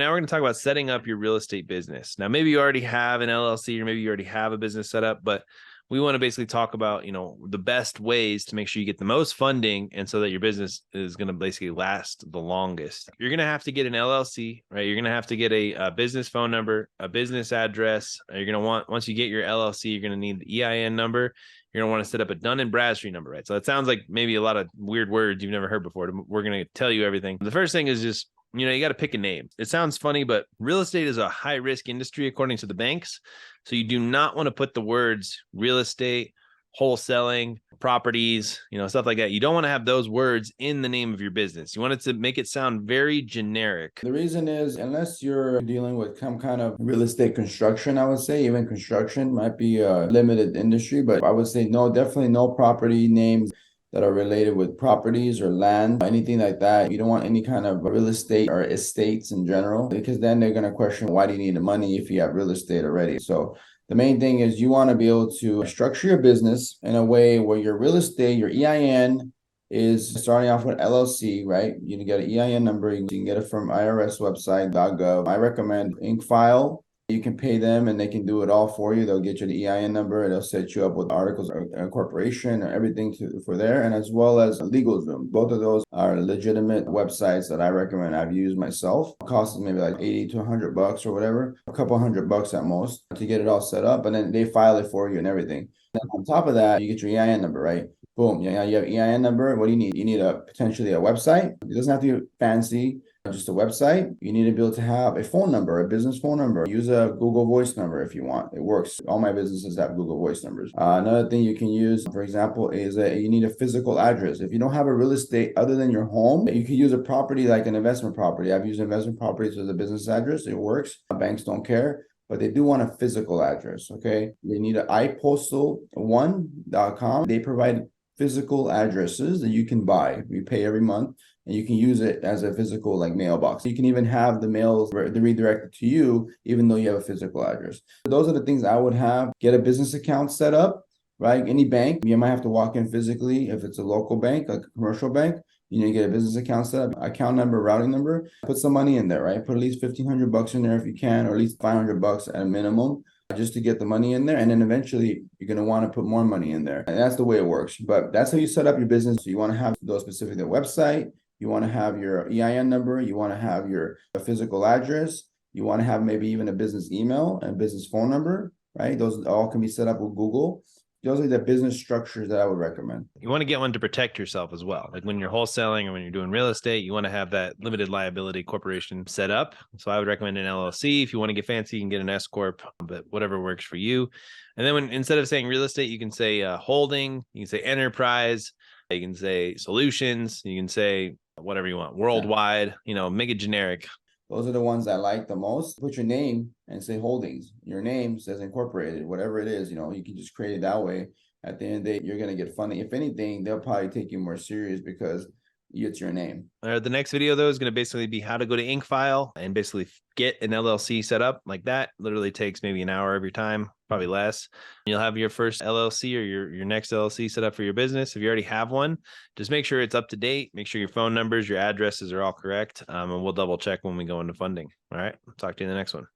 now we're going to talk about setting up your real estate business. Now, maybe you already have an LLC or maybe you already have a business set up, but we want to basically talk about, the best ways to make sure you get the most funding and so that your business is going to basically last the longest. You're going to have to get an LLC, right? You're going to have to get a business phone number, a business address. You're going to want, once you get your LLC, you're going to need the EIN number. You're going to want to set up a Dun & Bradstreet number, right? So it sounds like maybe a lot of weird words you've never heard before. We're going to tell you everything. The first thing is just, you got to pick a name. It sounds funny, but real estate is a high risk industry according to the banks. So you do not want to put the words real estate, wholesaling, properties, stuff like that. You don't want to have those words in the name of your business. You want it to make it sound very generic. The reason is, unless you're dealing with some kind of real estate construction, I would say even construction might be a limited industry, but I would say no, definitely no property names that are related with properties or land, anything like that. You don't want any kind of real estate or estates in general, because then they're going to question, why do you need the money if you have real estate already? So the main thing is you want to be able to structure your business in a way where your real estate, your EIN is starting off with LLC, right? You can get an EIN number. You can get it from IRS website, .gov. I recommend Incfile. You can pay them and they can do it all for you. They'll get you the EIN number. They'll set you up with articles of incorporation and everything for there, and as well as LegalZoom. Both of those are legitimate websites that I recommend. I've used myself. It costs maybe like 80 to $100 or whatever, a couple $100 at most to get it all set up, and then they file it for you and everything. Then on top of that, you get your EIN number, right? Boom. Yeah, you have EIN number. What do you need? You need potentially a website. It doesn't have to be fancy. Just a website. You need to be able to have a phone number, a business phone number. Use a Google Voice number if you want. It works. All my businesses have Google Voice numbers. Another thing you can use, for example, is you need a physical address. If you don't have a real estate other than your home, you can use a property like an investment property. I've used investment properties as a business address. It works. Banks don't care, but they do want a physical address. Okay. They need an ipostal1.com. They provide physical addresses that you can buy. You pay every month. And you can use it as a physical mailbox. You can even have the mails redirected to you, even though you have a physical address. Those are the things I would have. Get a business account set up, right? Any bank, you might have to walk in physically. If it's a local bank, like a commercial bank, you need to get a business account set up, account number, routing number, put some money in there, right? Put at least $1,500 in there if you can, or at least $500 at a minimum, just to get the money in there. And then eventually you're going to want to put more money in there. And that's the way it works. But that's how you set up your business. So you want to have those specific, the website. You want to have your EIN number. You want to have your physical address. You want to have maybe even a business email and business phone number, right? Those all can be set up with Google. Those are the business structures that I would recommend. You want to get one to protect yourself as well. Like when you're wholesaling or when you're doing real estate, you want to have that limited liability corporation set up. So I would recommend an LLC. If you want to get fancy, you can get an S Corp, but whatever works for you. And then instead of saying real estate, you can say holding, you can say enterprise, you can say solutions, you can say whatever you want, worldwide, make it generic. Those are the ones I like the most. Put your name and say holdings. Your name says incorporated, whatever it is, you can just create it that way. At the end of the day, you're going to get funding. If anything, they'll probably take you more serious because it's your name. The next video, though, is going to basically be how to go to Incfile and basically get an LLC set up like that. Literally takes maybe an hour of your time, probably less. You'll have your first LLC or your next LLC set up for your business. If you already have one, just make sure it's up to date. Make sure your phone numbers, your addresses are all correct. And we'll double check when we go into funding. All right. Talk to you in the next one.